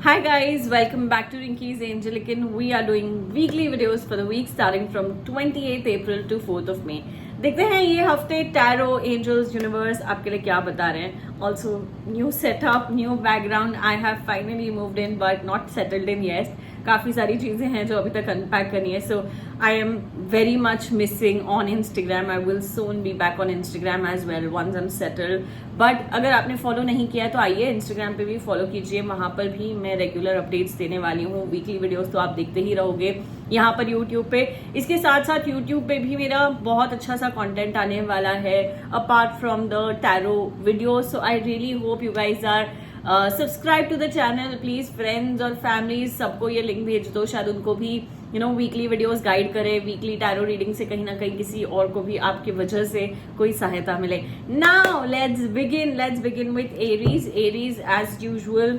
Hi guys, welcome back to Rinky's Angelican. We are doing weekly videos for the week starting from 28th April to 4th of May. देखते हैं ये हफ्ते tarot angels universe आपके लिए क्या बता रहे हैं. Also new setup, new background. I have finally moved in but not settled in yet. काफ़ी सारी चीज़ें हैं जो अभी तक अनपैक करनी है. So I am very much missing on Instagram. I will soon be back on Instagram as well once I am settled. But अगर आपने फॉलो नहीं किया तो आइए इंस्टाग्राम पे भी फॉलो कीजिए. वहाँ पर भी मैं रेगुलर अपडेट्स देने वाली हूँ. वीकली वीडियोस तो आप देखते ही रहोगे यहाँ पर यूट्यूब पे. इसके साथ साथ यूट्यूब पे भी मेरा बहुत अच्छा सा कंटेंट आने वाला है apart from the tarot videos. So I really hope you guys are subscribe to the channel. Please friends और फैमिलीज सबको ये लिंक भेज दो. शायद उनको भी वीकली वीडियोस गाइड करे. वीकली टैरो रीडिंग से कहीं ना कहीं किसी और को भी आपकी वजह से कोई सहायता मिले. Now let's begin with Aries. Aries as usual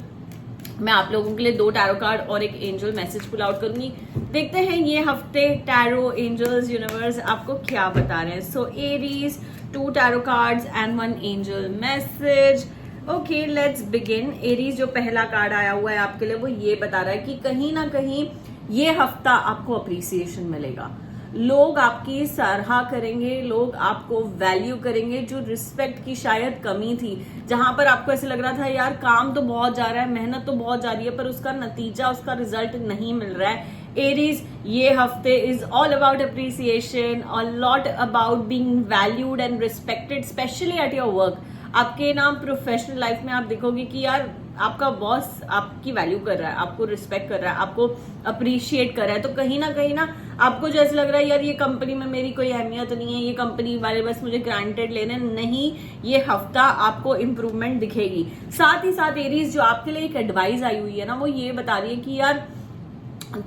मैं आप लोगों के लिए 2 टैरो कार्ड और एक एंजल मैसेज पुल आउट करूंगी. देखते हैं ये हफ्ते टैरो एंजल्स यूनिवर्स आपको क्या बता रहे हैं. सो Aries, 2 tarot cards and 1 angel message. Okay, let's begin. Aries जो पहला कार्ड आया हुआ है आपके लिए वो ये बता रहा है कि कहीं ना कहीं ये हफ्ता आपको अप्रिसिएशन मिलेगा. लोग आपकी सराहा करेंगे, लोग आपको वैल्यू करेंगे. जो रिस्पेक्ट की शायद कमी थी, जहां पर आपको ऐसे लग रहा था यार काम तो बहुत जा रहा है, मेहनत तो बहुत जा रही है, पर उसका नतीजा, उसका रिजल्ट नहीं मिल रहा है. एरीज ये हफ्ते is all about appreciation, a lot about being valued and respected specially at your work. आपके नाम प्रोफेशनल लाइफ में आप देखोगे कि यार आपका बॉस आपकी वैल्यू कर रहा है, आपको रिस्पेक्ट कर रहा है, आपको अप्रिशिएट कर रहा है. तो कहीं ना आपको जैसे लग रहा है यार ये कंपनी में मेरी कोई अहमियत नहीं है, ये कंपनी वाले बस मुझे ग्रांटेड लेने नहीं. ये हफ्ता आपको इम्प्रूवमेंट दिखेगी. साथ ही साथ एरीज जो आपके लिए एक एडवाइस आई हुई है ना, वो ये बता रही है कि यार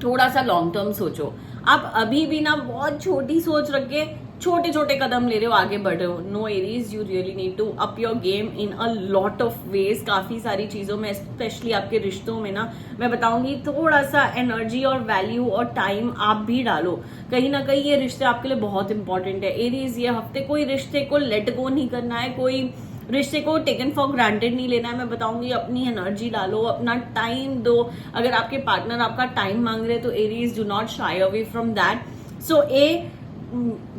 थोड़ा सा लॉन्ग टर्म सोचो. आप अभी भी ना बहुत छोटी सोच रख के छोटे छोटे कदम ले रहे हो, आगे बढ़ रहे हो. No Aries, you really need to up your game in a lot of ways. काफी सारी चीजों में, स्पेशली आपके रिश्तों में ना मैं बताऊंगी थोड़ा सा एनर्जी और वैल्यू और टाइम आप भी डालो. कहीं ना कहीं ये रिश्ते आपके लिए बहुत इंपॉर्टेंट है. एरीज ये हफ्ते कोई रिश्ते को लेट गो नहीं करना है, कोई रिश्ते को टेकन फॉर ग्रांटेड नहीं लेना है. मैं बताऊंगी अपनी एनर्जी डालो, अपना टाइम दो. अगर आपके पार्टनर आपका टाइम मांग रहे हैं तो Aries do not shy away from that. So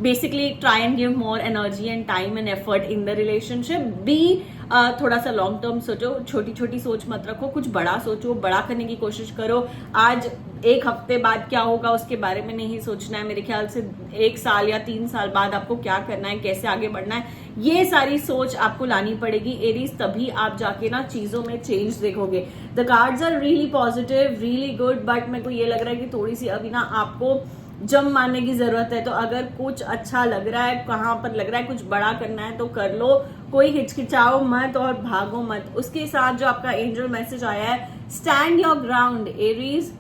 basically try and give more energy and time and effort in the relationship. B थोड़ा सा लॉन्ग टर्म सोचो, छोटी छोटी सोच मत रखो, कुछ बड़ा सोचो, बड़ा करने की कोशिश करो. आज एक हफ्ते बाद क्या होगा उसके बारे में नहीं सोचना है. मेरे ख्याल से 1 साल या 3 साल बाद आपको क्या करना है, कैसे आगे बढ़ना है, ये सारी सोच आपको लानी पड़ेगी एरीज. तभी आप जाके ना चीजों में चेंज देखोगे. The cards are really positive, really good, but मेरे को ये लग रहा है कि थोड़ी सी अभी ना आपको जम मारने की जरूरत है. तो अगर कुछ अच्छा लग रहा है, कहाँ पर लग रहा है कुछ बड़ा करना है तो कर लो. कोई हिचकिचाओ मत और भागो मत. उसके साथ जो आपका एंजल मैसेज आया है, stand your ground Aries,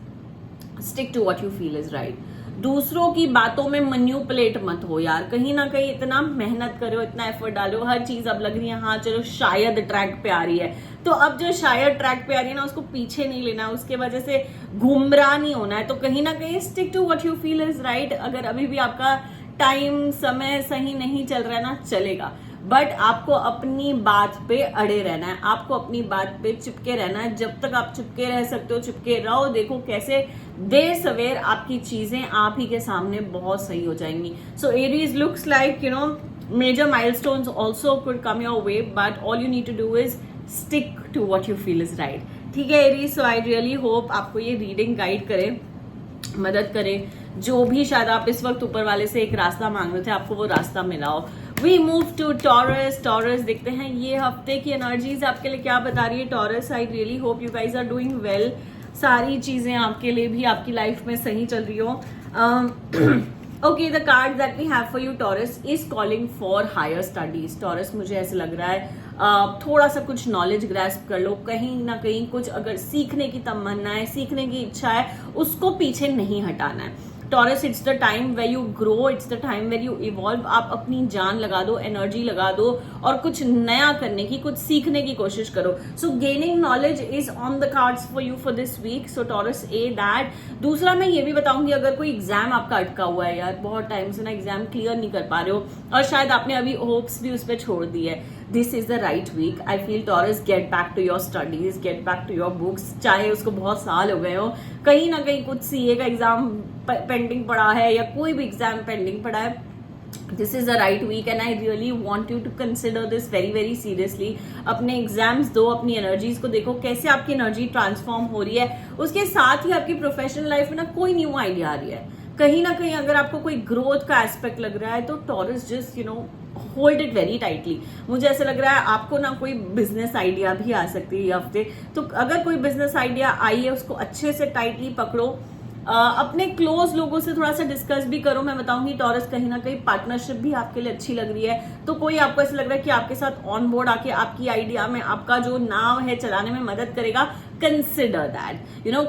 stick to what you feel is right. दूसरों की बातों में मैन्युपुलेट मत हो यार. कहीं ना कहीं इतना मेहनत करो, इतना एफर्ट डालो, हर चीज अब लग रही है हाँ चलो शायद ट्रैक पे आ रही है, तो अब जो शायद ट्रैक पे आ रही है ना उसको पीछे नहीं लेना है, उसके वजह से गुमराह नहीं होना है. तो कहीं ना कहीं stick to what you feel is right. अगर अभी भी आपका टाइम समय सही नहीं चल रहा है ना, चलेगा, बट आपको अपनी बात पे अड़े रहना है, आपको अपनी बात पे चिपके रहना है. जब तक आप चिपके रह सकते हो चिपके रहो. देखो कैसे देर सवेर आपकी चीजें आप ही के सामने बहुत सही हो जाएंगी. सो Aries looks like major milestones also could come your way, but all you need to do is stick to what you feel is right. ठीक है Aries. So I really hope आपको ये रीडिंग गाइड करे, मदद करे. जो भी शायद आप इस वक्त ऊपर वाले से एक रास्ता मांग रहे थे, आपको वो रास्ता मिला हो. We move to Taurus. Taurus देखते हैं ये हफ्ते की एनर्जीज आपके लिए क्या बता रही है. Taurus, I really hope you guys are doing well. सारी चीजें आपके लिए भी आपकी लाइफ में सही चल रही हो. Okay, the card that we have for you Taurus is calling for higher studies. Taurus मुझे ऐसे लग रहा है थोड़ा सा कुछ नॉलेज ग्रैस्प कर लो. कहीं ना कहीं कुछ अगर सीखने की तमन्ना है, सीखने की इच्छा है, उसको पीछे नहीं हटाना है. Taurus, it's the time where you grow, it's the time where you evolve. आप अपनी जान लगा दो, एनर्जी लगा दो और कुछ नया करने की, कुछ सीखने की कोशिश करो. So gaining knowledge is on the cards for you for this week. So Taurus a that. दूसरा मैं ये भी बताऊंगी, अगर कोई एग्जाम आपका अटका हुआ है यार, बहुत टाइम से ना एग्जाम क्लियर नहीं कर पा रहे हो और शायद आपने अभी होप्स भी उस पर छोड़ दी है, this is the right week. I feel Taurus, get back to your studies, get back to your books. चाहे उसको बहुत साल हो गए हो, कहीं ना कहीं कुछ सीए का एग्जाम पेंडिंग पड़ा है या कोई भी एग्जाम पेंडिंग पड़ा है, this is the right week and I really want you to consider this very very seriously. अपने एग्जाम्स दो, अपनी एनर्जीज को देखो कैसे आपकी एनर्जी ट्रांसफॉर्म हो रही है. उसके साथ ही आपकी प्रोफेशनल लाइफ में ना कोई न्यू आइडिया आ रही है. कहीं ना कहीं अगर आपको कोई ग्रोथ का एस्पेक्ट लग रहा है तो taurus just hold it very tightly. मुझे ऐसा लग रहा है आपको ना कोई बिजनेस आइडिया भी आ सकती है ये हफ्ते. तो अगर कोई बिजनेस आइडिया आई है उसको अच्छे से टाइटली पकड़ो. अपने क्लोज लोगों से थोड़ा सा डिस्कस भी करो. मैं बताऊंगी टॉरस, कहीं ना कहीं पार्टनरशिप भी आपके लिए अच्छी लग रही है. तो कोई आपको ऐसा लग रहा है कि आपके साथ ऑन बोर्ड आके आपकी आइडिया में आपका जो नाव है चलाने में मदद करेगा. Consider that,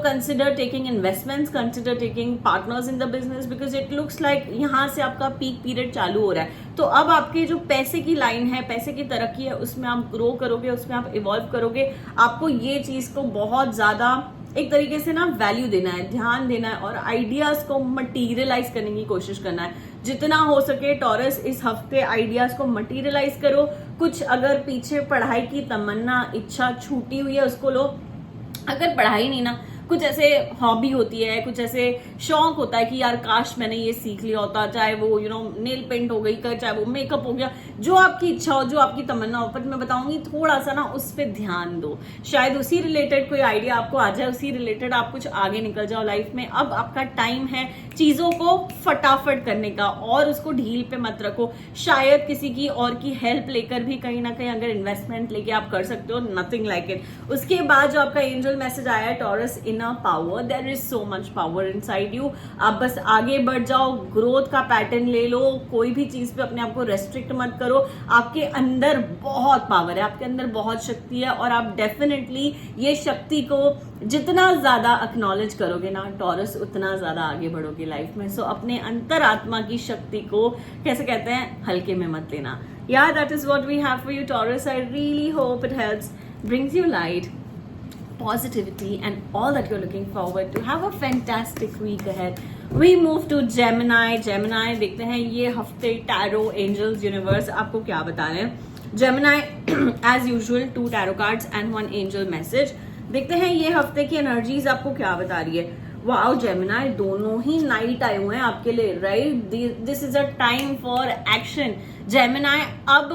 consider taking investments, consider taking partners in the business, because it looks like यहाँ से आपका पीक पीरियड चालू हो रहा है. तो अब आपके जो पैसे की लाइन है, पैसे की तरक्की है, उसमें आप ग्रो करोगे, उसमें आप इवॉल्व करोगे. आपको ये चीज को बहुत ज्यादा एक तरीके से ना वैल्यू देना है, ध्यान देना है और आइडियाज को मटीरियलाइज करने की कोशिश करना है. जितना हो सके टॉरस इस हफ्ते आइडियाज को मटीरियलाइज करो. कुछ अगर पीछे पढ़ाई की तमन्ना, इच्छा छूटी हुई है उसको लो. अगर पढ़ाई नहीं ना, कुछ ऐसे हॉबी होती है, कुछ ऐसे शौक होता है कि यार काश मैंने ये सीख लिया होता, चाहे वो नेल पेंट हो गई, चाहे वो मेकअप हो गया, जो आपकी इच्छा हो, जो आपकी तमन्ना हो. पर मैं बताऊंगी थोड़ा सा ना उस पर ध्यान दो. शायद उसी रिलेटेड कोई आइडिया आपको आ जाए, उसी रिलेटेड आप कुछ आगे निकल जाओ लाइफ में. अब आपका टाइम है चीजों को फटाफट करने का और उसको ढील पे मत रखो. शायद किसी की और की हेल्प लेकर भी कहीं ना कहीं अगर इन्वेस्टमेंट लेके आप कर सकते हो, नथिंग लाइक इट. उसके बाद जो आपका एंजल मैसेज आया है Taurus, inner power, there is so much power inside you. आप बस आगे बढ़ जाओ, ग्रोथ का पैटर्न ले लो. कोई भी चीज पे अपने आप को रेस्ट्रिक्ट मत करो. आपके अंदर बहुत पावर है, आपके अंदर बहुत शक्ति है और आप डेफिनेटली ये शक्ति को जितना ज्यादा एक्नॉलेज करोगे ना टॉरस, उतना ज्यादा आगे बढ़ोगे लाइफ में. सो अपने अंतरात्मा की शक्ति को कैसे कहते हैं, हल्के में मत लेना. Yeah, that is what we have for you, Taurus. I really hope it helps, brings you light, positivity, and all that you're looking forward to. Have a fantastic week ahead. We move to Gemini. Gemini, देखते हैं ये हफ्ते tarot angels universe आपको क्या बता रहे हैं. Gemini, as usual, 2 tarot cards and 1 angel message. देखते हैं ये हफ्ते की एनर्जीज आपको क्या बता रही है. वाओ जेमिनाई, दोनों ही नाइट आए हुए हैं आपके लिए, right. This is a time for action. Gemini, अब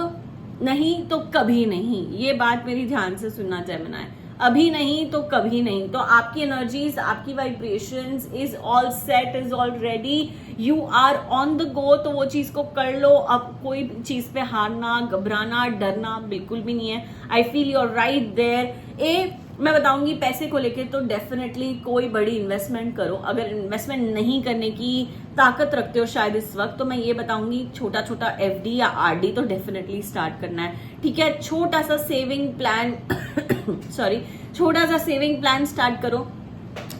नहीं तो कभी नहीं, ये बात मेरी ध्यान से सुनना जेमिनाई. अभी नहीं तो कभी नहीं. तो आपकी एनर्जीज, आपकी vibrations is all set, is all ready. You are on the go. तो वो चीज को कर लो. अब कोई चीज पे हारना, घबराना, डरना बिल्कुल भी नहीं है. I feel you are right there. मैं बताऊंगी पैसे को लेके तो डेफिनेटली कोई बड़ी इन्वेस्टमेंट करो. अगर इन्वेस्टमेंट नहीं करने की ताकत रखते हो शायद इस वक्त, तो मैं ये बताऊंगी छोटा छोटा एफडी या आरडी तो डेफिनेटली स्टार्ट करना है. ठीक है, छोटा सा सेविंग प्लान छोटा सा सेविंग प्लान स्टार्ट करो.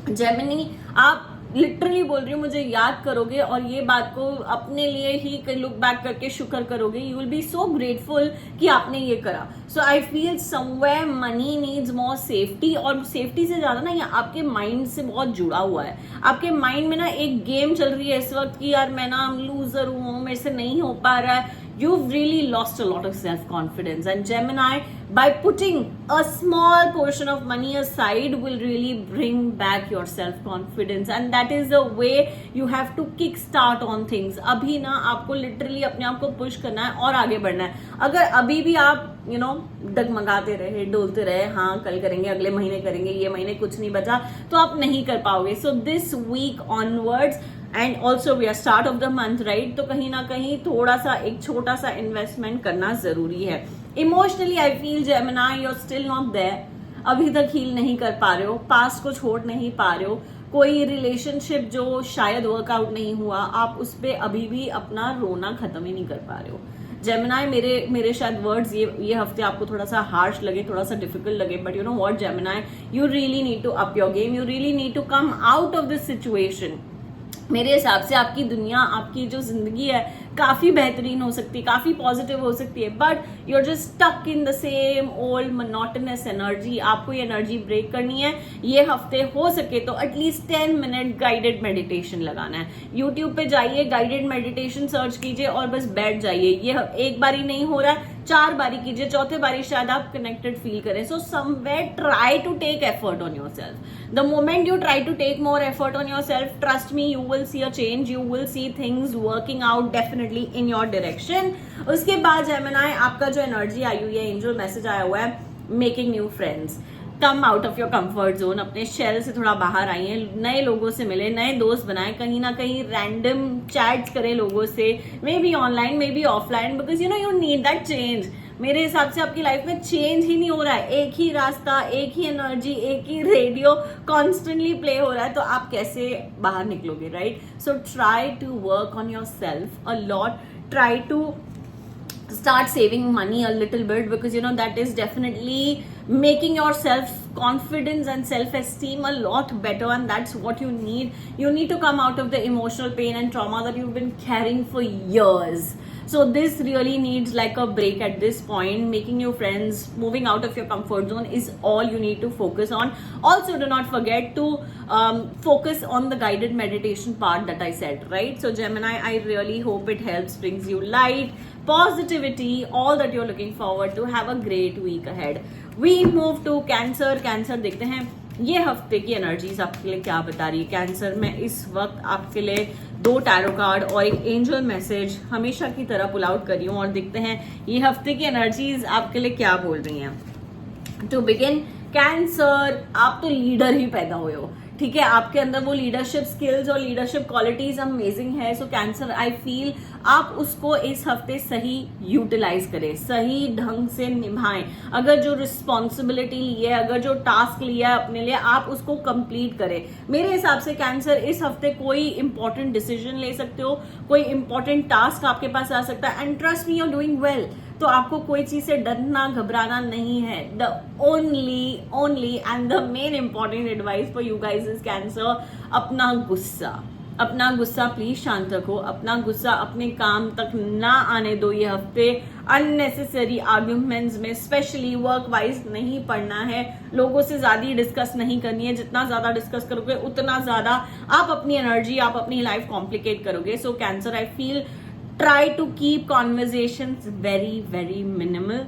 जेमिनी, आप लिटरली बोल रही हूँ, मुझे याद करोगे और ये बात को अपने लिए ही लुक बैक करके शुक्र करोगे. You will be so grateful कि आपने ये करा. So I feel somewhere money needs more safety. और सेफ्टी से ज्यादा ना ये आपके माइंड से बहुत जुड़ा हुआ है. आपके माइंड में ना एक गेम चल रही है इस वक्त कि यार मैं ना लूजर हूँ, मेरे से नहीं हो पा रहा है. You've really lost a lot of self-confidence, and Gemini, by putting a small portion of money aside, will really bring back your self-confidence, and that is the way you have to kick-start on things. अभी ना आपको literally अपने आप को push करना है और आगे बढ़ना है. अगर अभी भी आप डगमगाते रहे, डोलते रहे, हाँ कल करेंगे, अगले महीने करेंगे, ये महीने कुछ नहीं बचा, तो आप नहीं कर पाओगे. So this week onwards, and also we are start of the month, right. तो कहीं ना कहीं थोड़ा सा एक छोटा सा इन्वेस्टमेंट करना जरूरी है. Emotionally I feel Gemini you are still not there. अभी तक हील नहीं कर पा रहे हो, पास्ट को छोड़ नहीं पा रहे हो. कोई रिलेशनशिप जो शायद वर्कआउट नहीं हुआ, आप उस पर अभी भी अपना रोना खत्म ही नहीं कर पा रहे हो. जेमिनाई, मेरे शायद वर्ड्स ये हफ्ते आपको थोड़ा सा हार्श लगे, थोड़ा सा डिफिकल्ट लगे, but you know what Gemini, you really need to up your game. You really need to come out of this situation. मेरे हिसाब से आपकी दुनिया, आपकी जो जिंदगी है काफी बेहतरीन हो सकती है, काफी पॉजिटिव हो सकती है, but you are just stuck in the same old monotonous energy. आपको ये एनर्जी ब्रेक करनी है. ये हफ्ते हो सके तो एटलीस्ट 10 मिनट गाइडेड मेडिटेशन लगाना है. यूट्यूब पे जाइए, गाइडेड मेडिटेशन सर्च कीजिए और बस बैठ जाइए. ये एक बार ही नहीं हो रहा है, 4 बारी कीजिए, चौथे बारी शायद आप कनेक्टेड फील करें. So somewhere try to take effort on yourself. The moment you try to take more effort on yourself, trust me, you will see a change, you will see things working out definitely in your direction. उसके बाद Gemini, आपका जो energy आई हुई है, angel message आया हुआ है, making new friends. Come out of your comfort zone, अपने शेल से थोड़ा बाहर आइए, नए लोगों से मिले, नए दोस्त बनाए, कहीं ना कहीं रैंडम चैट्स करें लोगों से, may be online may be offline, because you need that change. मेरे हिसाब से आपकी लाइफ में चेंज ही नहीं हो रहा है. एक ही रास्ता, एक ही एनर्जी, एक ही रेडियो कॉन्स्टेंटली प्ले हो रहा है, तो आप कैसे बाहर निकलोगे, right? So try to work on yourself a lot. Try to start saving money a little bit, because that is definitely making your self confidence and self esteem a lot better, and that's what you need. You need to come out of the emotional pain and trauma that you've been carrying for years. So this really needs like a break at this point. Making new friends, moving out of your comfort zone is all you need to focus on. Also, do not forget to focus on the guided meditation part that I said, right? So Gemini, I really hope it helps, brings you light, positivity, all that you're looking forward to. Have a great week ahead. We move to Cancer. Cancer देखते हैं ये हफ्ते की energies आपके लिए क्या बता रही है. कैंसर में इस वक्त आपके लिए 2 टैरो कार्ड और एक एंजल मैसेज हमेशा की तरह पुल आउट करी हूँ, और देखते हैं ये हफ्ते की एनर्जीज आपके लिए क्या बोल रही हैं. टू बिगिन, कैंसर, आप तो लीडर ही पैदा हुए हो, ठीक है? आपके अंदर वो लीडरशिप स्किल्स और लीडरशिप क्वालिटीज अमेजिंग है. सो कैंसर, आई फील आप उसको इस हफ्ते सही यूटिलाइज करें, सही ढंग से निभाएं. अगर जो रिस्पॉन्सिबिलिटी ली है, अगर जो टास्क लिया है अपने लिए, आप उसको कंप्लीट करें. मेरे हिसाब से कैंसर इस हफ्ते कोई इंपॉर्टेंट डिसीजन ले सकते हो, कोई इंपॉर्टेंट टास्क आपके पास आ सकता है, and trust me, you are doing well. तो आपको कोई चीज से डरना घबराना नहीं है. The only and the main important advice for you guys is Cancer, अपना गुस्सा प्लीज शांत रखो. अपना गुस्सा अपने काम तक ना आने दो ये हफ्ते. अननेसेसरी आर्ग्यूमेंट्स में स्पेशली वर्क वाइज नहीं पढ़ना है. लोगों से ज्यादा डिस्कस नहीं करनी है. जितना ज्यादा डिस्कस करोगे उतना ज्यादा आप अपनी एनर्जी, आप अपनी लाइफ कॉम्प्लिकेट करोगे. So Cancer, I feel try to keep conversations very very minimal.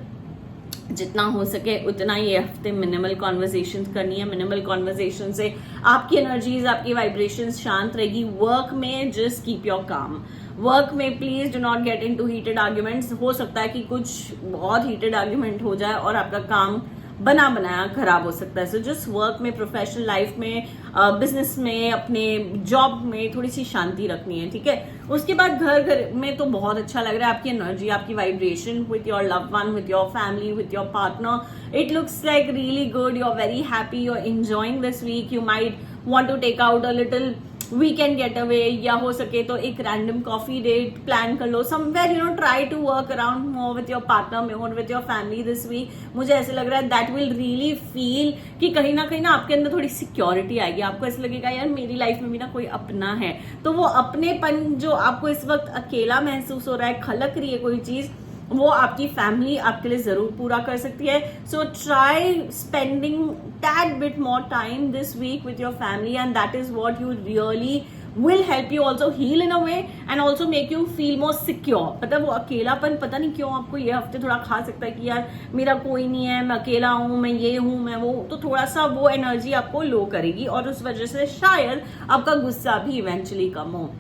जितना हो सके उतना ये हफ्ते मिनिमल कॉन्वर्जेशंस करनी है. मिनिमल कॉन्वर्जेशन से आपकी एनर्जीज, आपकी वाइब्रेशंस शांत रहेगी. वर्क में जस्ट कीप योर काम. वर्क में please do not get into heated arguments. हो सकता है कि कुछ बहुत हीटेड आर्ग्यूमेंट हो जाए और आपका काम बना बनाया खराब हो सकता है. सो जस्ट वर्क में, प्रोफेशनल लाइफ में, बिजनेस में, अपने जॉब में थोड़ी सी शांति रखनी है, ठीक है? उसके बाद घर में तो बहुत अच्छा लग रहा है. आपकी एनर्जी, आपकी vibration with your loved one, with your family, with your partner, it looks like really good. You are very happy, you are enjoying this week. You might want to take out a little weekend getaway, या हो सके तो एक random coffee date plan कर लो somewhere. Try to work around more with your partner, more with your family this week. मुझे ऐसे लग रहा है दैट विल रियली फील कि कहीं ना आपके अंदर थोड़ी सिक्योरिटी आएगी. आपको ऐसा लगेगा यार मेरी लाइफ में भी ना कोई अपना है. तो वो अपनेपन जो आपको इस वक्त अकेला महसूस हो रहा है, खलक रही है कोई चीज, वो आपकी फैमिली आपके लिए जरूर पूरा कर सकती है. So try spending that bit more time this week with your family, and that is what you really will help you also heal in a way and also make you feel more secure. मतलब वो अकेलापन पता नहीं क्यों आपको ये हफ्ते थोड़ा खा सकता है कि यार मेरा कोई नहीं है, मैं अकेला हूँ, मैं ये हूँ, मैं वो. तो थोड़ा सा वो एनर्जी आपको लो करेगी, और उस वजह से शायद आपका गुस्सा भी इवेंचुअली कम हो.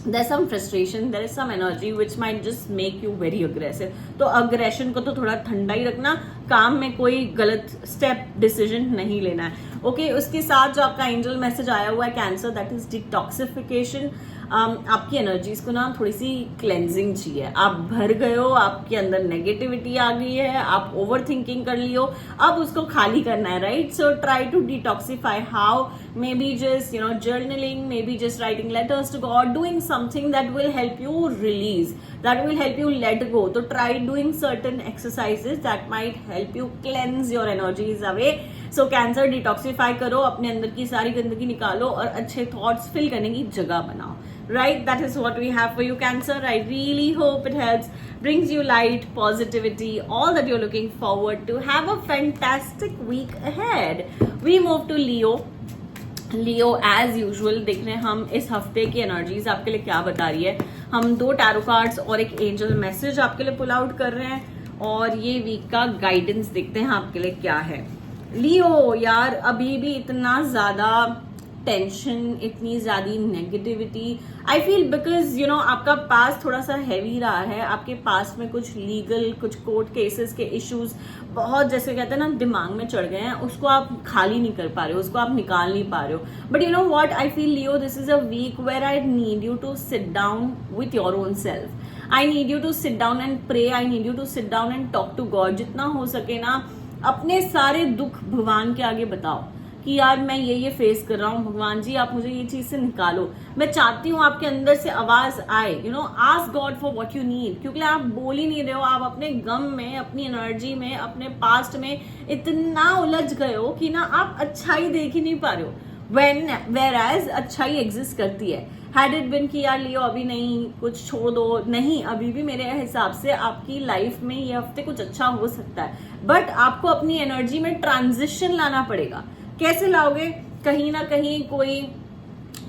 There's some frustration, there is some energy which might just make you very aggressive. तो अग्रेशन को तो थोड़ा ठंडा ही रखना. काम में कोई गलत स्टेप, डिसीजन नहीं लेना है. ओके, उसके साथ जो आपका एंजल मैसेज आया हुआ है कैंसर, दैट इज डिटॉक्सिफिकेशन. आपकी एनर्जीज को ना थोड़ी सी क्लेंजिंग चाहिए. आप भर गए हो, आपके अंदर नेगेटिविटी आ गई है, आप ओवर थिंकिंग कर ली हो, अब उसको खाली करना है, right? So try to detoxify. How? Maybe just journaling, maybe just writing letters to God, doing something that will help you release, that will help you let go. तो try doing certain exercises that might help you cleanse your energies away. So cancer, detoxify करो, अपने अंदर की सारी गंदगी निकालो और अच्छे thoughts fill करने की जगह बनाओ. Right? That is what we have for you, Cancer. I really hope it helps, brings you light, positivity, all that you're looking forward to. Have a fantastic week ahead. We move to Leo. Leo as usual देख रहे हैं हम इस हफ्ते की energies आपके लिए क्या बता रही है. हम 2 टैरो कार्ड्स और एक एंजल मैसेज आपके लिए पुल आउट कर रहे हैं, और ये वीक का गाइडेंस देखते हैं आपके लिए क्या है। लियो यार, अभी भी इतना ज्यादा टेंशन, इतनी ज्यादा negativity, I feel because you know आपका पास थोड़ा सा हैवी रहा है। आपके पास में कुछ लीगल, कुछ कोर्ट केसेस के इश्यूज बहुत, जैसे कहते हैं ना, दिमाग में चढ़ गए हैं। उसको आप खाली नहीं कर पा रहे हो, उसको आप निकाल नहीं पा रहे हो। But you know what, I feel Leo, this is a week where I need you to sit down with your own self. I need you to sit down and pray. I need you to sit down and talk to God. जितना हो सके ना अपने सारे दुख भगवान के आगे बताओ कि यार मैं ये फेस कर रहा हूँ, भगवान जी आप मुझे ये चीज से निकालो। मैं चाहती हूँ आपके अंदर से आवाज आए, you know, ask God for what you need. क्योंकि आप बोल ही नहीं रहे हो, आप अपने गम में, अपनी एनर्जी में, अपने पास्ट में इतना उलझ गए हो कि ना आप अच्छाई देख ही नहीं पा रहे हो। वेर एज अच्छाई एग्जिस्ट करती है। हैड इट बिन कि यार लियो अभी नहीं, कुछ छोड़ दो, नहीं, अभी भी मेरे हिसाब से आपकी लाइफ में ये हफ्ते कुछ अच्छा हो सकता है। बट आपको अपनी एनर्जी में ट्रांजिशन लाना पड़ेगा। कैसे लाओगे? कहीं ना कहीं कोई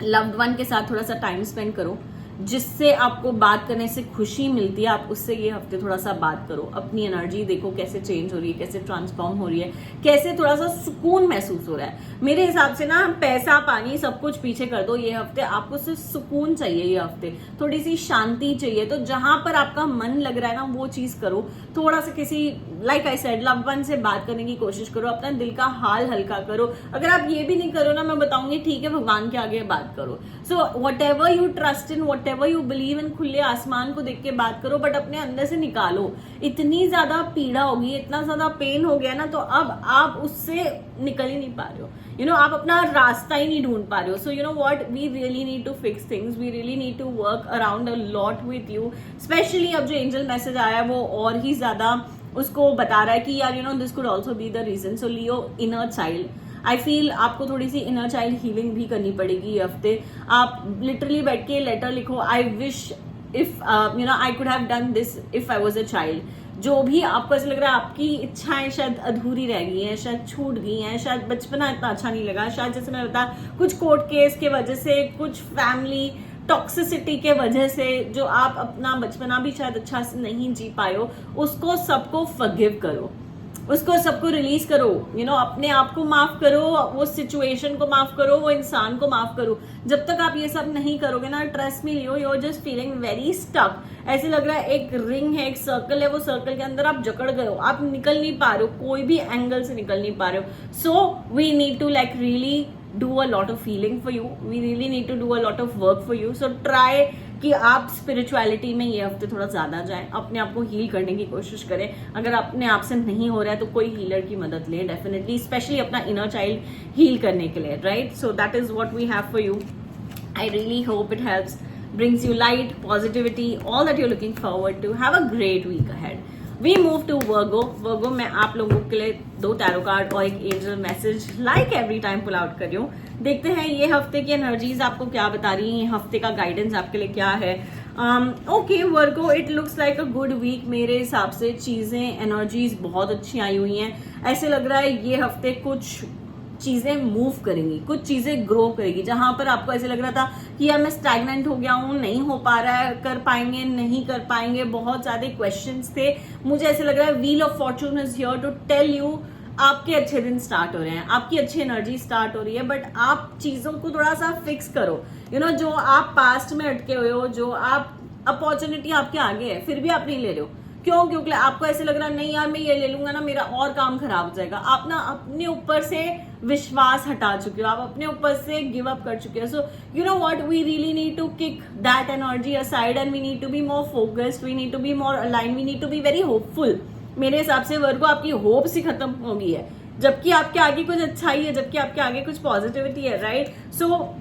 लव्ड वन के साथ थोड़ा सा टाइम स्पेंड करो, जिससे आपको बात करने से खुशी मिलती है। आप उससे ये हफ्ते थोड़ा सा बात करो, अपनी एनर्जी देखो कैसे चेंज हो रही है, कैसे ट्रांसफॉर्म हो रही है, कैसे थोड़ा सा सुकून महसूस हो रहा है। मेरे हिसाब से ना पैसा पानी सब कुछ पीछे कर दो, ये हफ्ते आपको सिर्फ सुकून चाहिए। ये हफ्ते थोड़ी सी शांति चाहिए। तो जहां पर आपका मन लग रहा है ना वो चीज करो। थोड़ा सा किसी, like I said, loved one से बात करने की कोशिश करो, अपना दिल का हाल हल्का करो। अगर आप ये भी नहीं करो ना, मैं बताऊंगी ठीक है, भगवान के आगे बात करो। So what ever you trust in, what ever you believe in, खुले आसमान को देख के बात करो, बट अपने अंदर से निकालो। इतनी ज्यादा पीड़ा होगी, इतना ज्यादा पेन हो गया ना, तो अब आप उससे निकल ही नहीं पा रहे हो। यू नो आप अपना रास्ता ही नहीं ढूंढ पा रहे हो। So you know what, we really need to fix things, we really need to work around a lot with you. Specially अब जो एंजल मैसेज आया है वो और ही ज्यादा उसको बता रहा है कि यार you know this could also be the reason. So Leo, inner child, I feel आपको थोड़ी सी इनर चाइल्ड हीलिंग भी करनी पड़ेगी ये हफ्ते। आप लिटरली बैठ के लेटर लिखो, I wish if you know I could have done this if I was a child. जो भी आपको ऐसा लग रहा है आपकी इच्छाएं शायद अधूरी रह गई हैं, शायद छूट गई हैं, शायद बचपना इतना अच्छा नहीं लगा, शायद जैसे मैं बता कुछ कोर्ट केस के वजह से, कुछ फैमिली टॉक्सिसिटी के वजह से जो आप अपना बचपना भी शायद अच्छा से नहीं जी पाए हो, उसको सबको फॉरगिव करो, उसको सबको रिलीज करो। यू नो अपने आप को माफ करो, वो सिचुएशन को माफ करो, वो इंसान को माफ करो। जब तक आप ये सब नहीं करोगे ना, trust me Leo, you are just feeling very stuck. ऐसे लग रहा है एक रिंग है, एक सर्कल है, वो सर्कल के अंदर आप जकड़ गए हो, आप निकल नहीं पा रहे हो, कोई भी एंगल से निकल नहीं पा रहे हो। So we need to like really do a lot of feeling for you, we really need to do a lot of work for you. So try कि आप स्पिरिचुअलिटी में ये हफ्ते थोड़ा ज्यादा जाएं, अपने आप को हील करने की कोशिश करें। अगर अपने आप से नहीं हो रहा है तो कोई हीलर की मदद लें डेफिनेटली, स्पेशली अपना इनर चाइल्ड हील करने के लिए, right? So that is what we have for you. I really hope it helps, brings you light, positivity, all that you're looking forward to. Have a great week ahead. We move to Virgo. Virgo, मैं आप लोगों के लिए 2 tarot card और एक angel message like every time pull out कर रही हूँ। देखते हैं ये हफ्ते की एनर्जीज आपको क्या बता रही हैं, ये हफ्ते का गाइडेंस आपके लिए क्या है। Okay Virgo, it looks like a good week. मेरे हिसाब से चीजें, एनर्जीज बहुत अच्छी आई हुई हैं। ऐसे लग रहा है ये हफ्ते कुछ चीजें मूव करेंगी, कुछ चीजें ग्रो करेगी। जहां पर आपको ऐसे लग रहा था कि यार मैं स्टैग्नेंट हो गया हूं, नहीं हो पा रहा है, कर पाएंगे नहीं कर पाएंगे, बहुत ज्यादा क्वेश्चंस थे, मुझे ऐसे लग रहा है wheel of fortune is here to tell you आपके अच्छे दिन स्टार्ट हो रहे हैं, आपकी अच्छी एनर्जी स्टार्ट हो रही है। बट आप चीजों को थोड़ा सा फिक्स करो। यू नो जो आप पास्ट में अटके हुए हो, जो आप अपॉर्चुनिटी आपके आगे है फिर भी आप नहीं ले रहे हो, क्यों? क्योंकि आपको ऐसे लग रहा है नहीं यार मैं ये ले लूंगा ना मेरा और काम खराब हो जाएगा। आप ना अपने ऊपर से विश्वास हटा चुके हो, आप अपने ऊपर से गिव अप कर चुके हो। So you know what, we really need to kick that energy aside and we need to be more focused, we need to be more align, we need to be very hopeful. मेरे हिसाब से वर्गो आपकी hopes ही खत्म हो गई है, जबकि आपके आगे कुछ अच्छाई है, जबकि आपके आगे कुछ पॉजिटिविटी है, right? So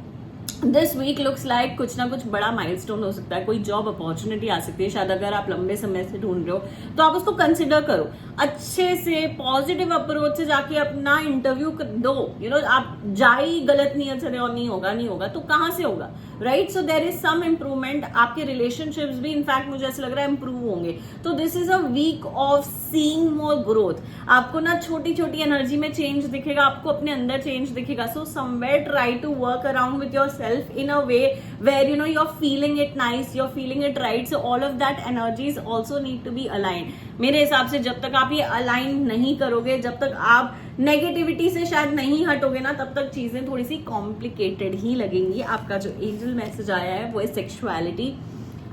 this week looks like कुछ ना कुछ बड़ा माइलस्टोन हो सकता है, कोई जॉब अपॉर्चुनिटी आ सकती है। शायद अगर आप लंबे समय से ढूंढ रहे हो तो आप उसको कंसिडर करो, अच्छे से पॉजिटिव अप्रोच से जाके अपना इंटरव्यू दो। यू नो आप जा ही गलत नियत से रहे और नहीं होगा तो कहां से होगा, right? So there is some improvement. आपके रिलेशनशिप्स भी इनफैक्ट मुझे ऐसा लग रहा है इम्प्रूव होंगे। तो this is a week of seeing more growth. आपको ना छोटी छोटी एनर्जी में चेंज दिखेगा, आपको अपने अंदर चेंज दिखेगा। So somewhere try to work around with yourself yourself in a way where you're feeling it nice, you're feeling it right. So all of that energies also need to be aligned. मेरे हिसाब से जब तक आप ये align नहीं करोगे, जब तक आप नेगेटिविटी से शायद नहीं हटोगे ना, तब तक चीजें थोड़ी सी कॉम्प्लिकेटेड ही लगेंगी. आपका जो एंजल मैसेज आया है वो है sexuality.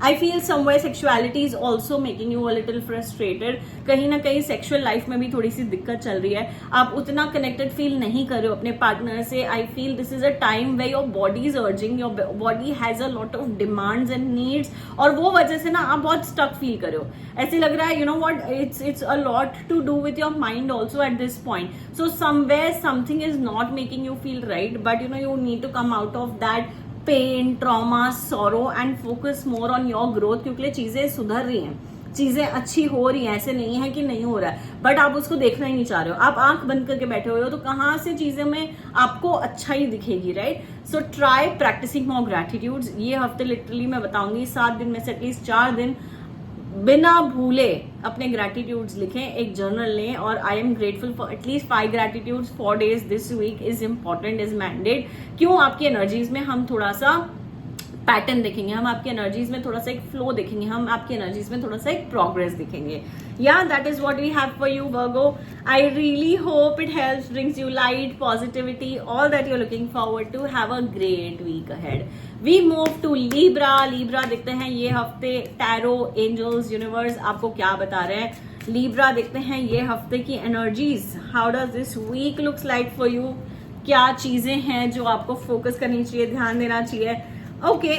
I feel somewhere sexuality is also making you a little frustrated. कहीं ना कहीं सेक्सुअल लाइफ में भी थोड़ी सी दिक्कत चल रही है. आप उतना कनेक्टेड फील नहीं कर रहे हो अपने पार्टनर से. I feel this is a time way your body is urging, your body has a lot of demands and needs, और वो वजह से ना आप बहुत स्टक फील कर रहे हो. ऐसे लग रहा है what, it's a lot to do with your mind also at this point. So somewhere something is not making you feel right, but you need to come out of that pain, trauma, sorrow and focus more on your growth. क्योंकि चीजें सुधर रही हैं, चीजें अच्छी हो रही हैं, ऐसे नहीं है कि नहीं हो रहा है, बट आप उसको देखना ही नहीं चाह रहे हो. आप आंख बंद करके बैठे हुए हो, तो कहाँ से चीजें में आपको अच्छा ही दिखेगी, राइट? सो ट्राई प्रैक्टिसिंग मोर ग्रैटिट्यूड्स. ये हफ्ते लिटरली मैं बताऊंगी 7 दिन में से एटलीस्ट 4 दिन बिना भूले अपने ग्रैटिट्यूड्स लिखें, एक जर्नल लें, और I am grateful for at least 5 gratitudes 4 days this week is important, is mandate. क्यों? आपकी एनर्जीज में हम थोड़ा सा पैटर्न देखेंगे, हम आपकी एनर्जीज में थोड़ा सा एक फ्लो देखेंगे, हम आपकी एनर्जीज में थोड़ा सा एक प्रोग्रेस दिखेंगे. या that is what we have for you Virgo. I really hope it helps, brings you light, positivity, all that you are looking forward to. Have a great week ahead. We move to Libra. Libra देखते हैं ये हफ्ते tarot, angels, universe आपको क्या बता रहे हैं. Libra देखते हैं ये हफ्ते की energies. How does this week looks like for you. क्या चीजें हैं जो आपको फोकस करनी चाहिए, ध्यान देना चाहिए. ओके,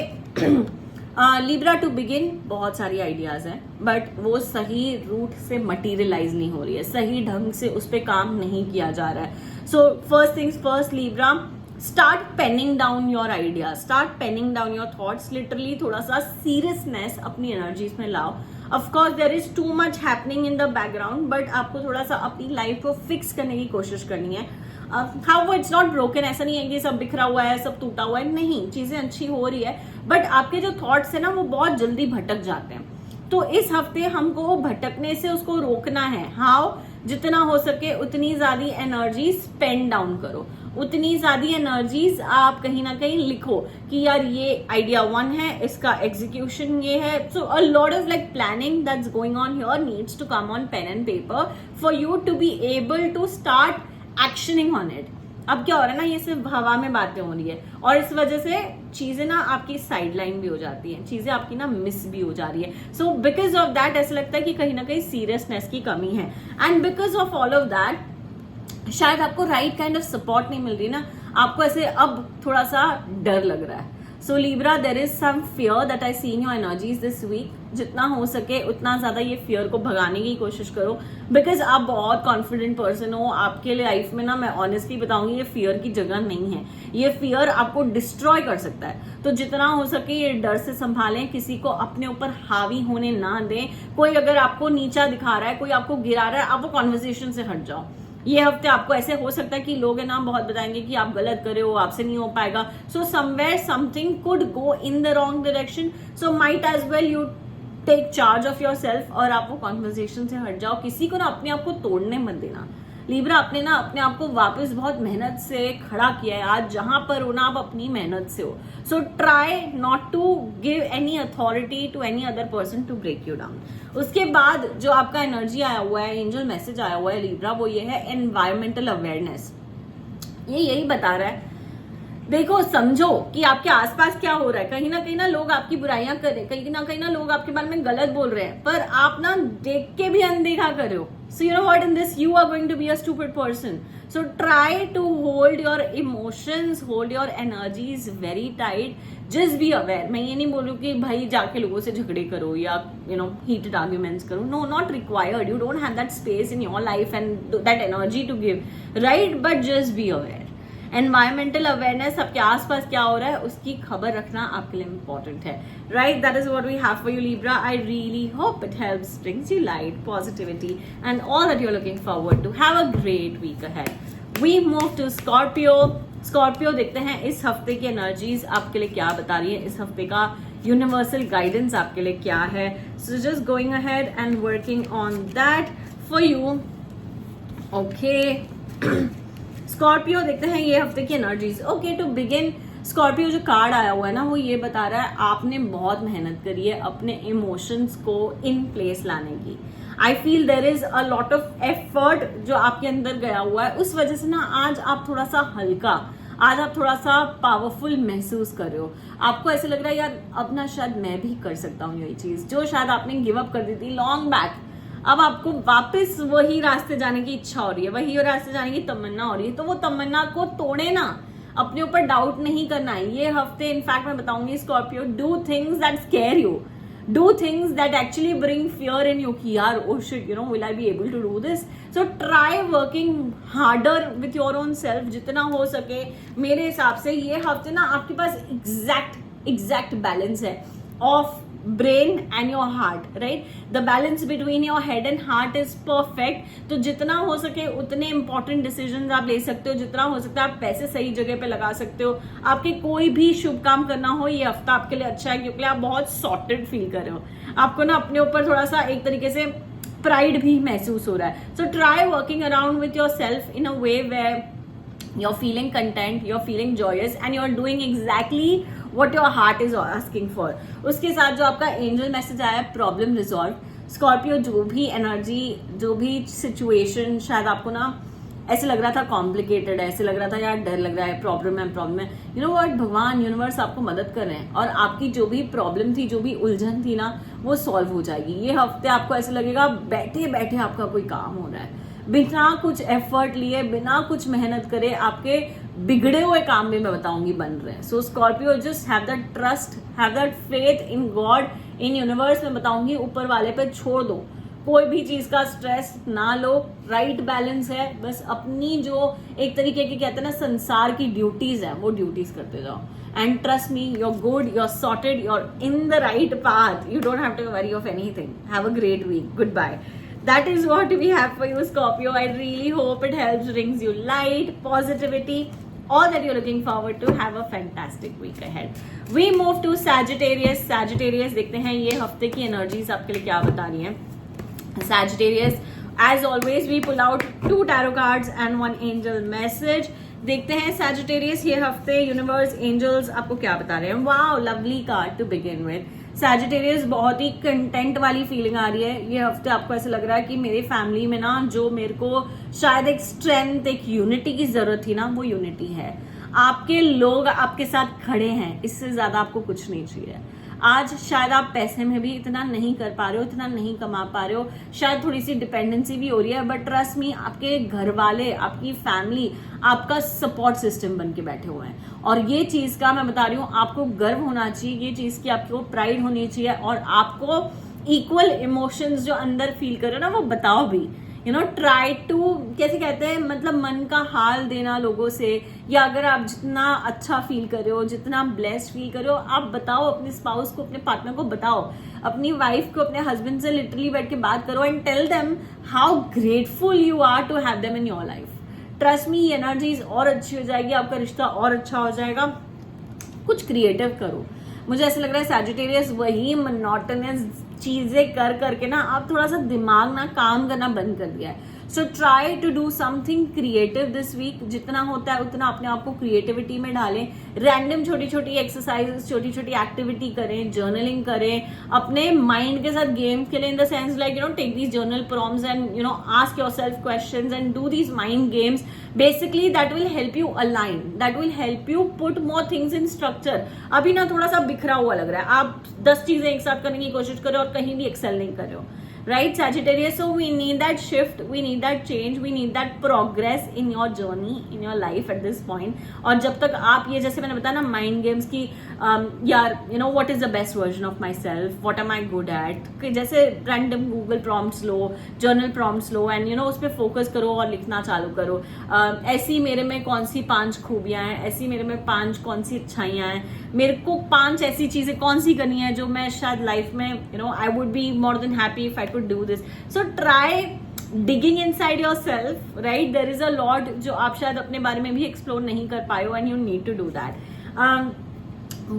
लिब्रा टू बिगिन बहुत सारी आइडियाज हैं, बट वो सही रूट से मटीरियलाइज नहीं हो रही है, सही ढंग से उस पर काम नहीं किया जा रहा है. So first things first Libra, start penning down your idea, start penning down your thoughts. Literally थोड़ा सा सीरियसनेस अपनी एनर्जीज में लाओ. Of course there is too much happening in the background, but आपको थोड़ा सा अपनी लाइफ को फिक्स करने की कोशिश करनी है. हाँ, वो इट्स नॉट ब्रोकन, ऐसा नहीं है कि सब बिखरा हुआ है, सब टूटा हुआ है, नहीं, चीजें अच्छी हो रही है, बट आपके जो थॉट्स है ना वो बहुत जल्दी भटक जाते हैं. तो इस हफ्ते हमको भटकने से उसको रोकना है. हाउ? जितना हो सके उतनी ज्यादा एनर्जी स्पेंड डाउन करो, उतनी ज्यादा एनर्जीज आप कहीं ना कहीं लिखो कि यार ये आइडिया 1 है, इसका एग्जीक्यूशन ये है. So a lot of like planning that's going on here needs to come on pen and paper for you to be able to start actioning on it. अब क्या हो रहा है ना, ये सिर्फ हवा में बातें हो रही है, और इस वजह से चीजें ना आपकी साइडलाइन भी हो जाती हैं, चीजें आपकी ना मिस भी हो जा रही है. सो बिकॉज ऑफ दैट ऐसा लगता है कि कहीं ना कहीं सीरियसनेस की कमी है, and because of all of that शायद आपको राइट काइंड ऑफ सपोर्ट नहीं मिल रही ना, आपको ऐसे अब थोड़ा सा डर लग रहा है. So Libra, there is some fear that I see in your energies this week. जितना हो सके उतना ज्यादा ये फियर को भगाने की कोशिश करो, बिकॉज आप बहुत कॉन्फिडेंट पर्सन हो. आपके लाइफ में ना, मैं ऑनेस्टली बताऊंगी, ये फियर की जगह नहीं है. ये फियर आपको डिस्ट्रॉय कर सकता है. तो जितना हो सके ये डर से संभालें, किसी को अपने ऊपर हावी होने ना दें. कोई अगर आपको नीचा दिखा रहा है, कोई आपको गिरा रहा है, आप वो कॉन्वर्सेशन से हट जाओ. ये हफ्ते आपको ऐसे हो सकता है कि लोग है ना बहुत बताएंगे कि आप गलत कर रहे हो, आपसे नहीं हो पाएगा. So somewhere something could go in the wrong direction, so might as well you take charge of yourself और आप वो कॉन्वर्सेशन से हट जाओ. किसी को ना अपने आप को तोड़ने मत देना. लिब्रा, अपने ना अपने आप को वापस बहुत मेहनत से खड़ा किया है. आज जहां पर हो ना, आप अपनी मेहनत से हो. So try not to give any authority to any other person to break you down. उसके बाद जो आपका एनर्जी आया हुआ है, एंजल मैसेज आया हुआ है लिब्रा, वो ये है एनवायरमेंटल अवेयरनेस. ये यही बता रहा है, देखो समझो कि आपके आसपास क्या हो रहा है. कहीं ना लोग आपकी बुराइयां कर रहे हैं, कहीं ना लोग आपके बारे में गलत बोल रहे हैं, पर आप ना देख के भी अनदेखा कर रहे हो. So you know what, in this you are going to be a stupid person. So try to hold your emotions, hold your energies very tight. Just be aware. मैं ये नहीं बोलूँ कि भाई जाके लोगों से झगड़े करो या हीटेड आर्ग्यूमेंट्स करो. No, not required. You don't have that space in your life and that energy to give, right? But just be aware. Environmental awareness, आपके आसपास क्या हो रहा है उसकी खबर रखना आपके लिए इंपॉर्टेंट है, right? That is what we have for you Libra. I really hope it helps, brings you light, positivity and all that you are looking forward to. Have a great week ahead. We move to Scorpio. Scorpio देखते हैं इस हफ्ते की energies आपके लिए क्या बता रही है, इस हफ्ते का यूनिवर्सल गाइडेंस आपके लिए क्या है. So just going ahead and working on that for you. Okay, Scorpio देखते हैं ये हफ्ते की energies. Okay, to begin Scorpio जो कार्ड आया हुआ है ना, वो ये बता रहा है आपने बहुत मेहनत करी है अपने इमोशंस को इन प्लेस लाने की. I feel there is a lot of effort जो आपके अंदर गया हुआ है, उस वजह से ना आज आप थोड़ा सा हल्का, आज आप थोड़ा सा पावरफुल महसूस कर रहे हो. आपको ऐसे लग रहा है यार अब ना शायद मैं भी कर सकता हूँ यही चीज जो शायद आपने गिव अप कर दी थी लॉन्ग बैक. अब आपको वापस वही रास्ते जाने की इच्छा हो रही है, वही रास्ते जाने की तमन्ना हो रही है. तो वो तमन्ना को तोड़े ना, अपने ऊपर डाउट नहीं करना है. ये हफ्ते इनफैक्ट मैं बताऊंगी Scorpio, do things that scare you, do things that actually bring fear in you कि यार oh shit, you know, will I be able to do this. So try working harder with your own self जितना हो सके. मेरे हिसाब से ये हफ्ते ना आपके पास एग्जैक्ट बैलेंस है of brain and your heart, right? The balance between your head and heart is perfect. तो जितना हो सके उतने important decisions आप ले सकते हो, जितना हो सकता है आप पैसे सही जगह पे लगा सकते हो. आपके कोई भी शुभ काम करना हो, ये हफ्ता आपके लिए अच्छा है क्योंकि आप बहुत सॉर्टेड फील कर रहे हो. आपको ना अपने ऊपर थोड़ा सा एक तरीके से प्राइड भी महसूस हो रहा है. So try working around with yourself in a way where you're feeling content, you're feeling joyous and you're doing exactly what your heart is asking for. उसके साथ जो आपका एंजल मैसेज आया है, प्रॉब्लम रिजॉल्व. स्कॉर्पियो, जो भी energy, जो भी सिचुएशन शायद आपको ना ऐसे लग रहा था कॉम्प्लिकेटेड है, ऐसे लग रहा था यार डर लग रहा है, प्रॉब्लम है, यू नो व्हाट, भगवान यूनिवर्स आपको मदद कर रहे हैं और आपकी जो भी प्रॉब्लम थी, जो भी उलझन थी ना, वो सॉल्व हो जाएगी. ये हफ्ते आपको ऐसे लगेगा बैठे बैठे आपका कोई काम हो रहा है, बिना कुछ एफर्ट लिए, बिना कुछ मेहनत करे आपके बिगड़े हुए काम भी मैं बताऊंगी बन रहे हैं. So Scorpio, just have that trust, have that faith in God, in universe. मैं बताऊंगी ऊपर वाले पे छोड़ दो, कोई भी चीज का स्ट्रेस ना लो. राइट बैलेंस है, बस अपनी जो एक तरीके की कहते हैं ना संसार की ड्यूटीज है, वो ड्यूटीज करते जाओ. And trust me, you're good, you're sorted, you're in the right path. You don't have to worry of anything. Have a great week. Goodbye. That is what we have for you, Scorpio. I really hope it helps, brings you light, positivity, all that you're looking forward to. Have a fantastic week ahead. We move to Sagittarius. Sagittarius, देखते हैं ये हफ्ते की energies आपके लिए क्या बता रही हैं. Sagittarius, as always, we pull out 2 tarot cards and 1 angel message. देखते हैं Sagittarius ये हफ्ते यूनिवर्स, एंजल्स आपको क्या बता रहे हैं. Wow, lovely card to begin with. Sagittarius, बहुत ही कंटेंट वाली फीलिंग आ रही है ये हफ्ते. आपको ऐसा लग रहा है कि मेरी फैमिली में ना जो मेरे को शायद एक स्ट्रेंथ, एक यूनिटी की जरूरत थी ना, वो यूनिटी है. आपके लोग आपके साथ खड़े हैं, इससे ज्यादा आपको कुछ नहीं चाहिए. आज शायद आप पैसे में भी इतना नहीं कर पा रहे हो, इतना नहीं कमा पा रहे हो, शायद थोड़ी सी डिपेंडेंसी भी हो रही है, बट ट्रस्ट मी, आपके घर वाले, आपकी फैमिली आपका सपोर्ट सिस्टम बन के बैठे हुए हैं. और ये चीज का मैं बता रही हूँ, आपको गर्व होना चाहिए, ये चीज की आपको प्राइड होनी चाहिए और आपको इक्वल इमोशंस जो अंदर फील कर रहे हो ना, वो बताओ भी. यू नो, ट्राई टू, कैसे कहते हैं, मतलब मन का हाल देना लोगों से, या अगर आप जितना अच्छा फील कर रहे हो, जितना ब्लेस्ड फील कर रहे हो, आप बताओ अपने स्पाउस को, अपने पार्टनर को बताओ, अपनी वाइफ को, अपने हस्बैंड से लिटरली बैठ के बात करो and tell them how grateful you are to have them in your life. Trust me, energies और अच्छी हो जाएगी, आपका रिश्ता और अच्छा हो जाएगा. कुछ क्रिएटिव करो. मुझे ऐसा लग रहा है सैजिटेरियस वही मोनोटोनस चीजें कर करके ना आप थोड़ा सा दिमाग ना काम करना बंद कर दिया है. So try to do something creative this week. जितना होता है उतना अपने आप को क्रिएटिविटी में डालें. रैंडम छोटी छोटी एक्सरसाइज, छोटी छोटी एक्टिविटी करें, जर्नलिंग करें, अपने माइंड के साथ गेम खेलें. In the sense like you know, take these journal prompts and you know ask yourself questions and do these mind games. Basically that will help you align, that will help you put more things in structure. अभी ना थोड़ा सा बिखरा हुआ लग रहा है, आप 10 चीजें एक साथ करने की कोशिश करो और कहीं भी एक्सेल नहीं कर रहे हो. Right, Sagittarius? So we need that shift, we need that change, we need that progress in your journey, in your life at this point. और जब तक आप ये, जैसे मैंने बताया ना, माइंड गेम्स की, यार you know what is the best version of my self, what am I good at, जैसे रैंडम गूगल प्रॉम्प्ट्स लो, जर्नल प्रॉम्प्ट्स लो एंड यू नो उस पर फोकस करो और लिखना चालू करो. ऐसी मेरे में कौन सी 5 खूबियां हैं, ऐसी मेरे में 5 कौन सी अच्छाइयां हैं, मेरे को 5 ऐसी चीजें कौन सी करनी है जो मैं शायद लाइफ में you know I would be more than happy if I could do this. So try digging inside yourself, right? There is a lot जो आप शायद अपने बारे में भी explore नहीं कर पाए हो and you need to do that.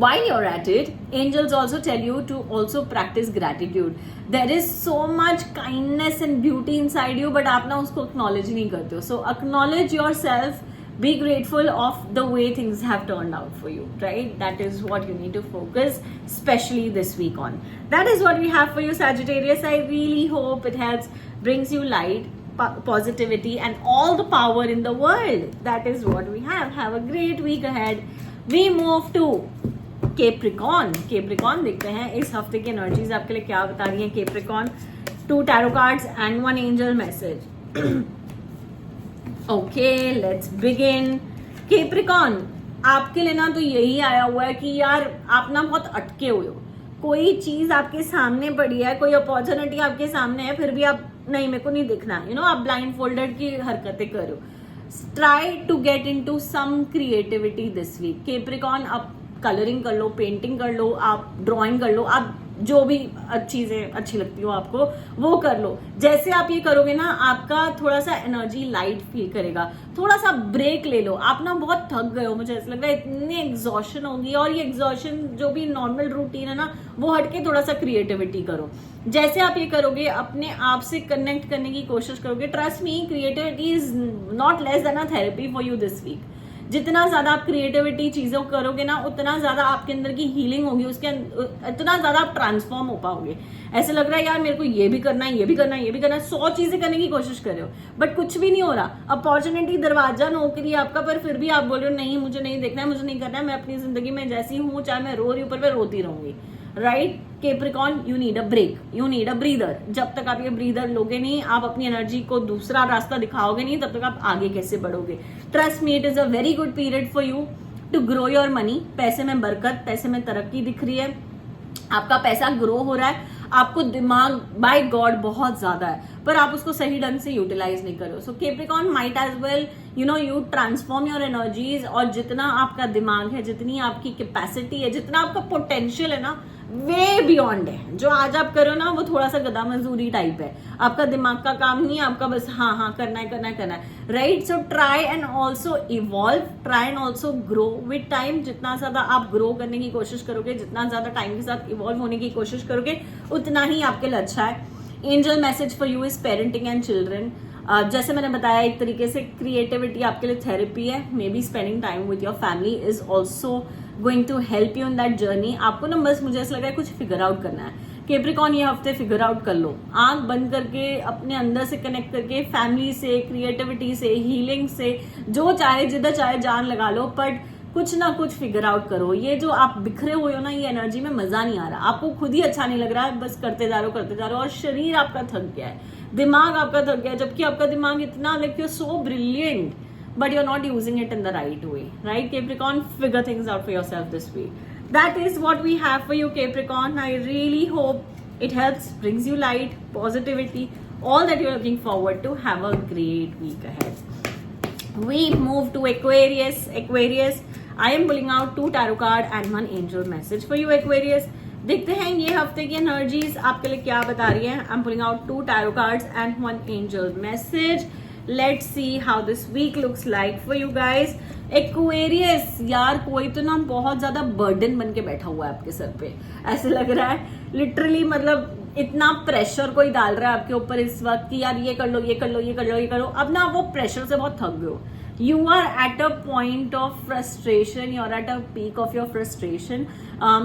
While you're at it, angels also tell you to also practice gratitude. There is so much kindness and beauty inside you, but आप ना उसको acknowledge नहीं करते हो. So acknowledge yourself be grateful of the way things have turned out for you, right? That is what you need to focus, especially this week on. That is what we have for you, Sagittarius. I really hope it helps, brings you light, positivity and all the power in the world. That is what we have. Have a great week ahead. We move to Capricorn. Capricorn, देखते हैं इस हफ्ते की energies आपके लिए क्या बता रही हैं. Capricorn, 2 tarot cards and 1 angel message. Okay, let's begin. Capricorn, आपके लिए ना तो यही आया हुआ है कि यार आप ना बहुत अटके हुए हो. कोई चीज आपके सामने पड़ी है, कोई अपॉर्चुनिटी आपके सामने है, फिर भी आप नहीं, मेरे को नहीं दिखना, आप ब्लाइंड फोल्डेड की हरकतें करो. Try to get into some creativity this week. Capricorn, आप कलरिंग कर लो, पेंटिंग कर लो, आप ड्राइंग कर लो, आप जो भी चीजें अच्छी लगती हो आपको वो कर लो. जैसे आप ये करोगे ना, आपका थोड़ा सा एनर्जी लाइट फील करेगा. थोड़ा सा ब्रेक ले लो. आप ना बहुत थक गए हो, मुझे ऐसा लग रहा है इतनी एग्जॉशन होगी, और ये एग्जॉशन जो भी नॉर्मल रूटीन है ना, वो हटके थोड़ा सा क्रिएटिविटी करो. जैसे आप ये करोगे, अपने आप से कनेक्ट करने की कोशिश करोगे. Trust me, creativity is not less than a therapy for you this week. जितना ज्यादा आप क्रिएटिविटी चीजों करोगे ना, उतना ज्यादा आपके अंदर की हीलिंग होगी, उसके इतना ज्यादा आप ट्रांसफॉर्म हो पाओगे. ऐसे लग रहा है यार मेरे को ये भी करना है, ये भी करना है, ये भी करना है, 100 चीजें करने की कोशिश कर रहे हो, बट कुछ भी नहीं हो रहा. अपॉर्चुनिटी, दरवाजा, नौकरी आपका, पर फिर भी आप बोल रहे हो नहीं, मुझे नहीं देखना है, मुझे नहीं करना है, मैं अपनी जिंदगी में जैसी हूँ, चाहे मैं रो रही हूँ, पर मैं रोती रहूंगी. Right Capricorn, you need a break, you need a breather. जब तक आप ये ब्रीदर लोगे नहीं, आप अपनी एनर्जी को दूसरा रास्ता दिखाओगे नहीं, तब तक आप आगे कैसे बढ़ोगे. Trust me, it is a very good period for you to grow your money. पैसे में बरकत, पैसे में तरक्की दिख रही है, आपका पैसा ग्रो हो रहा है. आपको दिमाग बाय गॉड बहुत ज्यादा है, पर आप उसको सही ढंग से यूटिलाइज नहीं करो. So Capricorn might as well you transform your energies. और जितना आपका दिमाग है, जितनी आपकी कैपेसिटी है, जितना आपका पोटेंशियल है ना, वे बियॉन्ड है. जो आज आप करो ना, वो थोड़ा सा गधा मजदूरी टाइप है. आपका दिमाग का काम नहीं है, आपका बस हाँ करना है, करना है, करना है. Right. So try and also evolve, try and also grow with time. जितना ज्यादा आप ग्रो करने की कोशिश करोगे, जितना ज्यादा टाइम के साथ इवॉल्व होने की कोशिश करोगे, उतना ही आपके लिए अच्छा है. Angel message for you is parenting and children. जैसे मैंने बताया, एक तरीके से क्रिएटिविटी आपके लिए थेरेपी है. Maybe spending time with your family is also going to help you in that journey. आपको ना बस, मुझे ऐसा लग रहा है, कुछ फिगर आउट करना है. केप्रिकॉन, ये हफ्ते फिगर आउट कर लो. आंख बंद करके, अपने अंदर से कनेक्ट करके, फैमिली से, क्रिएटिविटी से, हीलिंग से, जो चाहे जिधर चाहे जान लगा लो, बट कुछ ना कुछ फिगर आउट करो. ये जो आप बिखरे हुए हो ना, ये एनर्जी में मजा नहीं आ रहा, आपको खुद ही अच्छा नहीं लग रहा है, बस करते जा रहे हो, और शरीर आपका थक गया है, दिमाग आपका थक गया है. जबकि आपका दिमाग इतना, like you are so brilliant, but you're not using it in the right way. Right, Capricorn? Figure things out for yourself this week. That is what we have for you, Capricorn. I really hope it helps, brings you light, positivity, all that you're looking forward to. Have a great week ahead. We move to Aquarius. Aquarius, I am pulling out 2 tarot card and 1 angel message for you, Aquarius. देखते हैं ये हफ्ते की energies आपके लिए क्या बता रही है. I'm pulling out 2 tarot cards and 1 angel message. Let's see how this week looks like for you guys. Aquarius, यार कोई तो ना बहुत ज्यादा बर्डन बन के बैठा हुआ है आपके सर पे. ऐसे लग रहा है लिटरली, मतलब इतना प्रेशर कोई डाल रहा है आपके ऊपर इस वक्त कि यार ये कर लो, ये कर लो, ये कर लो, ये करो. अब ना वो प्रेशर से बहुत थक गए हो. You are at a point of frustration, you are at a peak of your frustration.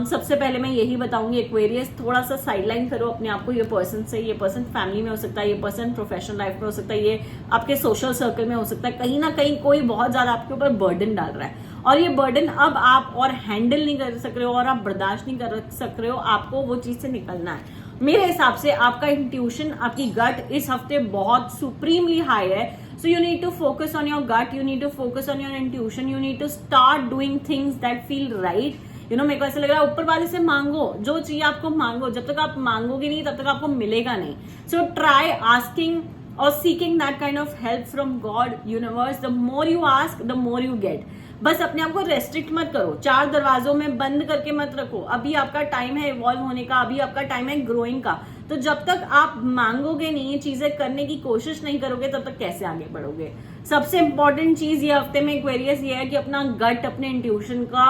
सबसे पहले मैं यही बताऊंगी एक्वेरियस, थोड़ा सा साइडलाइन करो अपने आप को ये पर्सन से. ये पर्सन फैमिली में हो सकता है, ये पर्सन प्रोफेशनल लाइफ में हो सकता है, ये आपके सोशल सर्कल में हो सकता है. कहीं ना कहीं कोई बहुत ज्यादा आपके ऊपर बर्डन डाल रहा है, और ये बर्डन अब आप और हैंडल नहीं कर सक रहे हो, और आप बर्दाश्त नहीं कर सक रहे हो. आपको वो चीज से निकलना है. मेरे हिसाब से आपका इंट्यूशन, आपकी गट इस हफ्ते बहुत सुप्रीमली हाई है. So you need to focus on your gut, you need to focus on your intuition, you need to start doing things that feel right. मेरे को ऐसा लग रहा है ऊपर वाले से मांगो, जो चाहिए आपको मांगो. जब तक आप मांगोगे नहीं, तब तक आपको मिलेगा नहीं. So try asking or seeking that kind of help from God, universe. The more you ask, the more you get. बस अपने आप को रेस्ट्रिक्ट मत करो, 4 दरवाजों में बंद करके मत रखो. अभी आपका टाइम है इवॉल्व होने का, अभी आपका टाइम है ग्रोइंग का. तो जब तक आप मांगोगे नहीं, ये चीजें करने की कोशिश नहीं करोगे, तब तक कैसे आगे बढ़ोगे. सबसे इंपॉर्टेंट चीज ये हफ्ते में एक्वेरियस ये है कि अपना गट, अपने इंट्यूशन का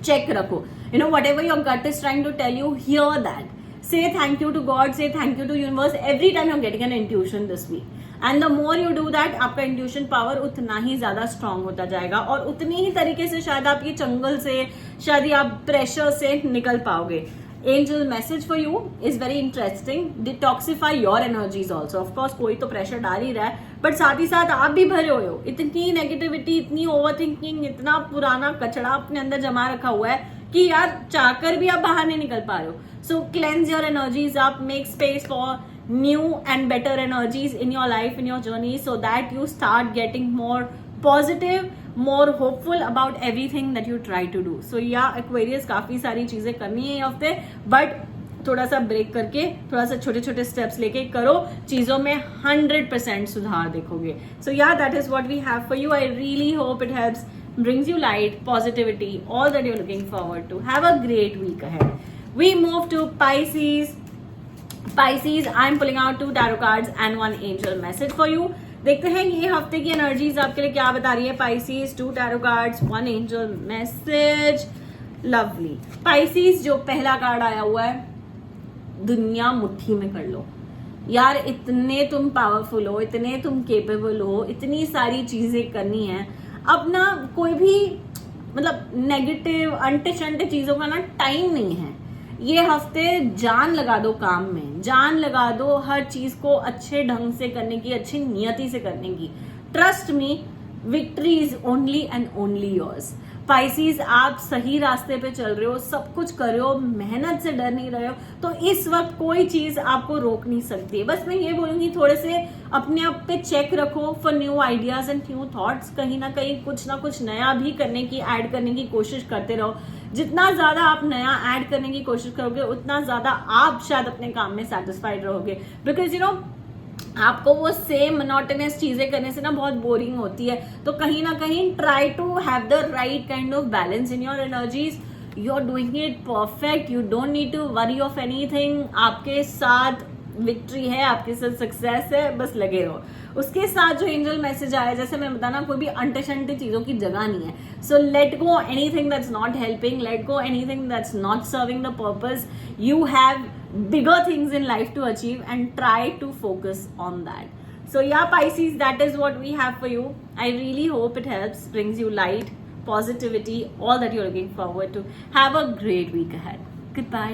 चेक रखो. whatever your gut is trying to tell you, hear that. Say thank you to God, say thank you to universe every time you're getting an intuition this week. And the more you do that, आपका intuition power उतना ही ज्यादा strong होता जाएगा और उतनी ही तरीके से शायद आप ये चंगल से, शायद आप प्रेशर से निकल पाओगे. Angel message for you is very interesting. Detoxify your energies also. Of course कोई तो प्रेशर डाल ही रहा है, बट साथ ही साथ आप भी भरे हुए हो. इतनी नेगेटिविटी, इतनी ओवर थिंकिंग, इतना पुराना कचड़ा अपने अंदर जमा रखा हुआ है कि यार चाहकर भी आप बाहर नहीं निकल पा रहे हो. So cleanse your energies up, make space for new and better energies in your life, in your journey, so that you start getting more positive, more hopeful about everything that you try to do. So yeah, Aquarius, काफी सारी चीजें करनी है ये हफ्ते, but थोड़ा सा break करके, थोड़ा सा छोटे छोटे स्टेप्स लेके करो, चीजों में 100% सुधार देखोगे. So yeah, that is what we have for you. I really hope it helps, brings you light, positivity, all that you're looking forward to. Have a great week ahead. We move to Pisces. Pisces, I'm pulling out 2 tarot cards and 1 angel message for you. देखते हैं ये हफ्ते की energies आपके लिए क्या बता रही है. Pisces, 2 tarot cards, 1 angel message. Lovely. Pisces, जो पहला कार्ड आया हुआ है, दुनिया मुट्ठी में कर लो. यार इतने तुम पावरफुल हो, इतने तुम केपेबल हो, इतनी सारी चीजें करनी है. अब ना कोई भी मतलब नेगेटिव अंटे शंटे चीजों का ना टाइम नहीं है. ये हफ्ते जान लगा दो काम में, जान लगा दो हर चीज को अच्छे ढंग से करने की, अच्छी नियति से करने की. Trust me, victory is only and only yours. Pisces, आप सही रास्ते पे चल रहे हो, सब कुछ कर रहे हो, मेहनत से डर नहीं रहे हो, तो इस वक्त कोई चीज आपको रोक नहीं सकती. बस मैं ये बोलूंगी, थोड़े से अपने आप पे चेक रखो for new ideas and new thoughts. कहीं ना कहीं कुछ ना कुछ नया भी करने की, ऐड करने की कोशिश करते रहो. जितना ज्यादा आप नया ऐड करने की कोशिश करोगे, उतना ज्यादा आप शायद अपने काम में सेटिस्फाइड रहोगे. बिकॉज यू नो, आपको वो सेम मोनोटोनस चीजें करने से ना बहुत बोरिंग होती है. तो कहीं ना कहीं try to have the right kind of balance in your energies. You are doing it perfect. You don't need to worry of anything. आपके साथ विक्ट्री है, आपके साथ सक्सेस है, बस लगे रहो. उसके साथ जो एंजल मैसेज आया, जैसे मैं बताना, कोई भी अंटे शंटे चीजों की जगह नहीं है. So let go anything that's not helping, let go anything that's not serving the purpose. You have bigger things in life to achieve and try to focus on that. So yeah, Pisces, that is what we have for you. I really hope it helps, brings you light, positivity, all that you're looking forward to. Have a great week ahead. Goodbye.